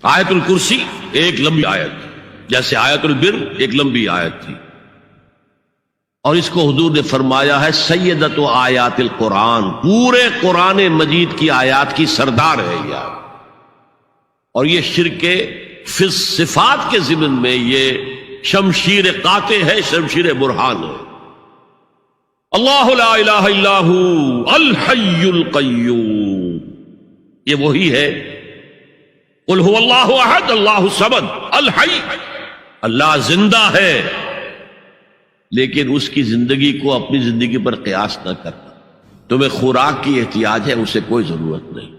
آیت الکرسی ایک لمبی آیت، جیسے آیت البر ایک لمبی آیت تھی، اور اس کو حضور نے فرمایا ہے سیدۃ آیات القرآن، پورے قرآن مجید کی آیات کی سردار ہے یہ، اور یہ شرک فی صفات کے ضمن میں یہ شمشیر قاطع ہے، شمشیر برہان ہے۔ اللہ لا الہ الا ہو الحی القیوم، یہ وہی ہے قل هو اللہ احد اللہ الصمد الحی، اللہ زندہ ہے، لیکن اس کی زندگی کو اپنی زندگی پر قیاس نہ کرنا۔ تمہیں خوراک کی احتیاج ہے، اسے کوئی ضرورت نہیں۔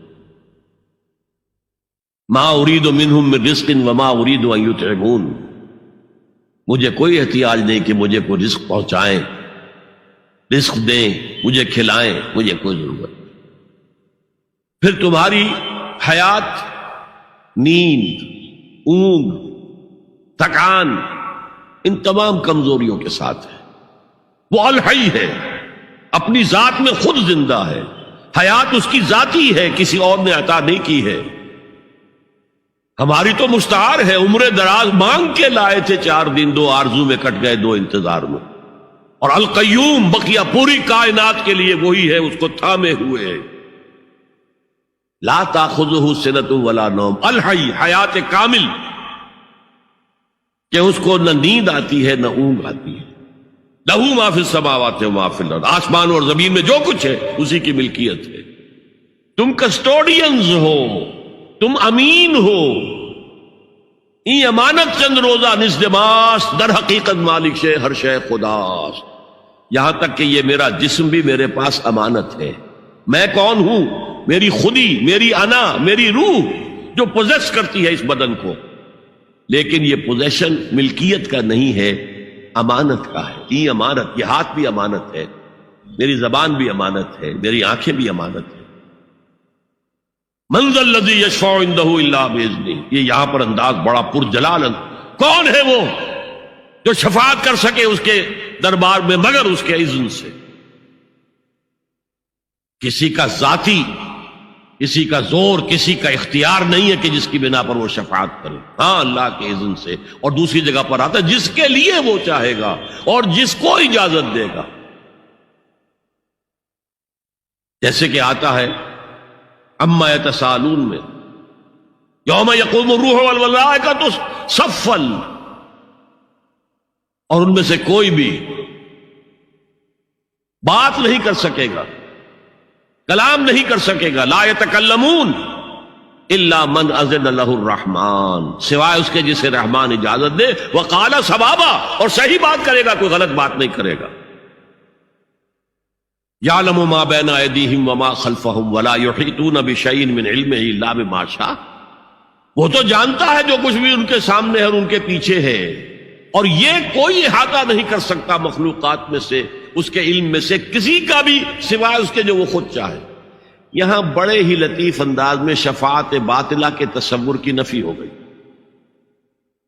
ما اريد منهم من رزق وما اريد ان يطعمون، مجھے کوئی احتیاج نہیں کہ مجھے کوئی رزق پہنچائیں، رزق دیں، مجھے کھلائیں، مجھے کوئی ضرورت نہیں۔ پھر تمہاری حیات نیند، اونگ، تھکان، ان تمام کمزوریوں کے ساتھ ہے۔ وہ الحی ہے، اپنی ذات میں خود زندہ ہے، حیات اس کی ذاتی ہے، کسی اور نے عطا نہیں کی ہے۔ ہماری تو مستعار ہے، عمر دراز مانگ کے لائے تھے، 4 دن 2 آرزو میں کٹ گئے، 2 انتظار میں۔ اور القیوم بقیہ پوری کائنات کے لیے وہی ہے، اس کو تھامے ہوئے ہے۔ لا تاخذہ سنۃ ولا نوم، الحی، حیات کامل، کہ اس کو نہ نیند آتی ہے نہ اونگ آتی ہے۔ لہ ما فی السماوات و ما فی الارض، آسمان اور زمین میں جو کچھ ہے اسی کی ملکیت ہے۔ تم کسٹوڈینز ہو، تم امین ہو، این امانت چند روزہ نزدماس، در حقیقت مالک شے ہر شے خداست۔ یہاں تک کہ یہ میرا جسم بھی میرے پاس امانت ہے۔ میں کون ہوں؟ میری خودی، میری انا، میری روح جو پوزیس کرتی ہے اس بدن کو، لیکن یہ پوزیشن ملکیت کا نہیں ہے، امانت کا ہے۔ یہ امانت، یہ ہاتھ بھی امانت ہے، میری زبان بھی امانت ہے، میری آنکھیں بھی امانت ہے۔ من ذا الذی یشفع عندہ الا باذنہ، یہ یہاں پر انداز بڑا پرجلال، کون ہے وہ جو شفاعت کر سکے اس کے دربار میں مگر اس کے اذن سے۔ کسی کا ذاتی، کسی کا زور، کسی کا اختیار نہیں ہے کہ جس کی بنا پر وہ شفاعت کرے، ہاں اللہ کے اذن سے۔ اور دوسری جگہ پر آتا ہے جس کے لیے وہ چاہے گا اور جس کو اجازت دے گا، جیسے کہ آتا ہے اما یتساءلون میں، یوم یقوم الروح والملائکۃ صفا، اور ان میں سے کوئی بھی بات نہیں کر سکے گا، کلام نہیں کر سکے گا، لا یتکلمون الا من اذن له الرحمن، سوائے اس کے جسے رحمان اجازت دے، وقال صوابا، اور صحیح بات کرے گا، کوئی غلط بات نہیں کرے گا۔ یعلم ما بین ایدیہم وما خلفہم ولا یحیطون بشیء من علمہ الا بما شاء، وہ تو جانتا ہے جو کچھ بھی ان کے سامنے ہے اور ان کے پیچھے ہے، اور یہ کوئی احاطہ نہیں کر سکتا مخلوقات میں سے، اس کے علم میں سے کسی کا بھی، سوائے اس کے جو وہ خود چاہے۔ یہاں بڑے ہی لطیف انداز میں شفاعت باطلہ کے تصور کی نفی ہو گئی۔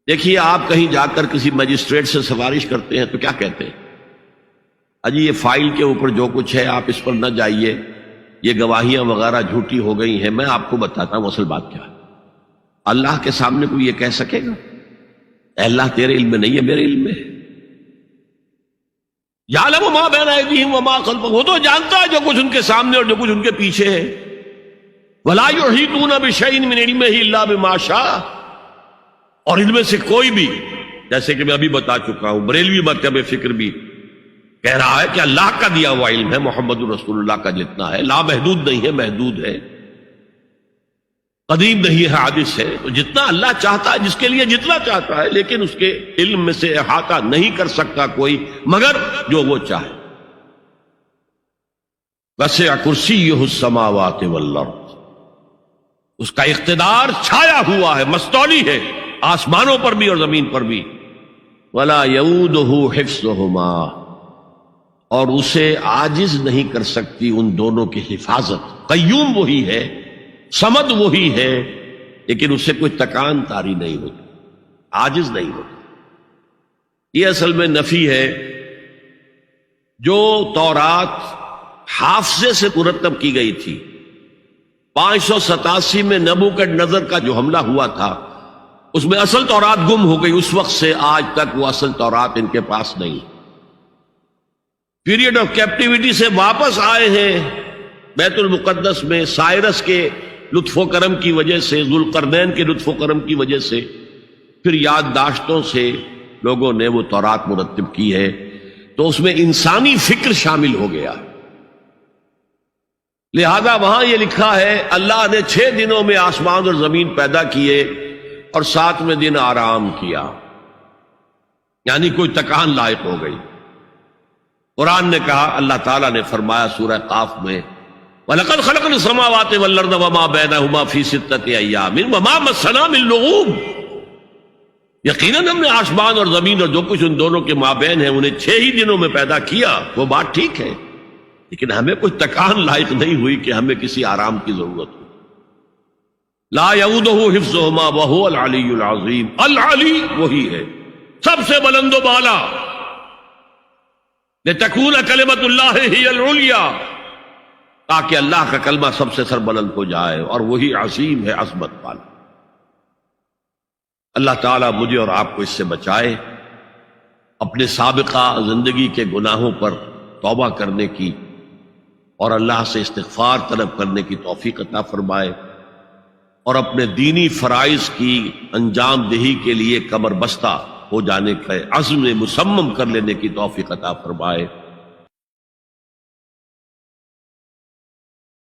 دیکھیے، آپ کہیں جا کر کسی مجسٹریٹ سے سفارش کرتے ہیں تو کیا کہتے ہیں؟ اجی یہ فائل کے اوپر جو کچھ ہے آپ اس پر نہ جائیے، یہ گواہیاں وغیرہ جھوٹی ہو گئی ہیں، میں آپ کو بتاتا ہوں اصل بات کیا ہے۔ اللہ کے سامنے کوئی یہ کہہ سکے گا اے اللہ تیرے علم میں نہیں ہے، میرے علم میں ہے؟ یعلم ما بین ایدیہم وما خلفہم، وہ تو جانتا ہے جو کچھ ان کے سامنے اور جو کچھ ان کے پیچھے ہے۔ ولا یحیطون بشیء من علمہ الا بما شاء، اور ان میں سے کوئی بھی، جیسے کہ میں ابھی بتا چکا ہوں، بریلوی مکتب فکر بھی کہہ رہا ہے کہ اللہ کا دیا ہوا علم ہے، محمد رسول اللہ کا جتنا ہے، لا محدود نہیں ہے، محدود ہے، قدیم نہیں ہے، حادث ہے۔ تو جتنا اللہ چاہتا ہے، جس کے لیے جتنا چاہتا ہے، لیکن اس کے علم میں سے احاطہ نہیں کر سکتا کوئی مگر جو وہ چاہے۔ وسع کرسیہ السماوات والارض، اس کا اقتدار چھایا ہوا ہے، مستولی ہے، آسمانوں پر بھی اور زمین پر بھی۔ ولا یؤودہ حفظہما، اور اسے عاجز نہیں کر سکتی ان دونوں کی حفاظت۔ قیوم وہی ہے، صمد وہی ہے، لیکن اس سے کوئی تکان تاری نہیں ہوتی، عاجز نہیں ہوتی۔ یہ اصل میں نفی ہے جو تورات حافظے سے مرتب کی گئی تھی، 587 میں نبوکڈنضر کا جو حملہ ہوا تھا اس میں اصل تورات گم ہو گئی. اس وقت سے آج تک وہ اصل تورات ان کے پاس نہیں. پیریڈ آف کیپٹیوٹی سے واپس آئے ہیں بیت المقدس میں سائرس کے لطف و کرم کی وجہ سے، ذوالقرنین کے لطف و کرم کی وجہ سے. پھر یادداشتوں سے لوگوں نے وہ تورات مرتب کی ہے، تو اس میں انسانی فکر شامل ہو گیا. لہذا وہاں یہ لکھا ہے اللہ نے 6 دنوں میں آسمان اور زمین پیدا کیے اور 7ویں دن آرام کیا، یعنی کوئی تکان لائق ہو گئی. قرآن نے کہا، اللہ تعالیٰ نے فرمایا سورہ قاف میں، وَلَقَدْ خَلَقْنَا السَّمَاوَاتِ وَالْأَرْضَ وَمَا بَيْنَهُمَا فِي 6 أَيَّامٍ وَمَا مَسَّنَا مِن لُغُوبٍ. یقیناً ہم نے آسمان اور زمین اور جو کچھ ان دونوں کے مابین ہے انہیں 6 ہی دنوں میں پیدا کیا. وہ بات ٹھیک ہے، لیکن ہمیں کوئی تکان لائق نہیں ہوئی کہ ہمیں کسی آرام کی ضرورت ہو. لا یعودہ حفظہما وہو العلی العظیم. العلی وہی ہے سب سے بلند و بالا. لتکون کلمۃ اللہ ہی العلیٰ، تاکہ اللہ کا کلمہ سب سے سر بلند ہو جائے، اور وہی عظیم ہے، عظمت والا. اللہ تعالیٰ مجھے اور آپ کو اس سے بچائے، اپنے سابقہ زندگی کے گناہوں پر توبہ کرنے کی اور اللہ سے استغفار طلب کرنے کی توفیق عطا فرمائے، اور اپنے دینی فرائض کی انجام دہی کے لیے کمر بستہ ہو جانے کا عزم مصمم کر لینے کی توفیق عطا فرمائے.